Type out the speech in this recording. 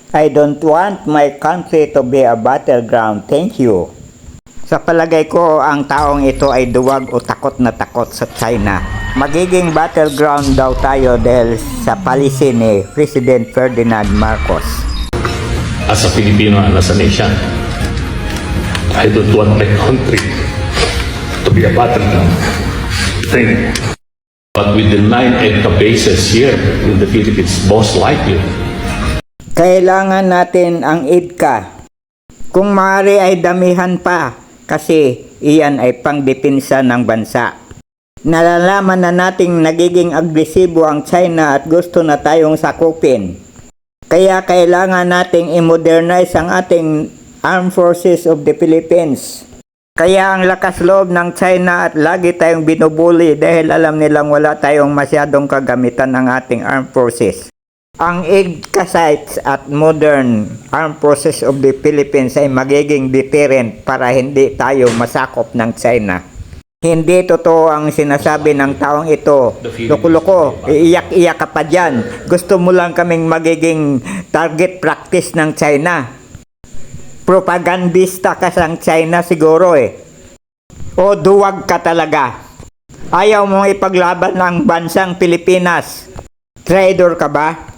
I don't want my country to be a battleground. Thank you. Sa palagay ko, ang taong ito ay duwag o takot na takot sa China. Magiging battleground daw tayo dahil sa policy ni President Ferdinand Marcos. As a Filipino and as a nation, I don't want my country to be a battleground. Thing. But with the 9 EDCA bases here in the Philippines, most likely, Kailangan natin ang EDCA. Kung maaari ay damihan pa kasi iyan ay pangdepensa ng bansa. Nalalaman na nating nagiging agresibo ang China at gusto na tayong sakupin. Kaya kailangan nating i-modernize ang ating Armed Forces of the Philippines. Kaya ang lakas loob ng China at lagi tayong binubuli dahil alam nilang wala tayong masyadong kagamitan ng ating armed forces. Ang EDCA sites at modern armed forces of the Philippines ay magiging deterrent para hindi tayo masakop ng China. Hindi totoo ang sinasabi ng taong ito. Loko-loko, iiyak-iyak ka pa dyan. Gusto mo lang kaming magiging target practice ng China. Propagandista ka sa China siguro eh. O duwag ka talaga. Ayaw mong ipaglaban ng bansang Pilipinas. Traitor ka ba?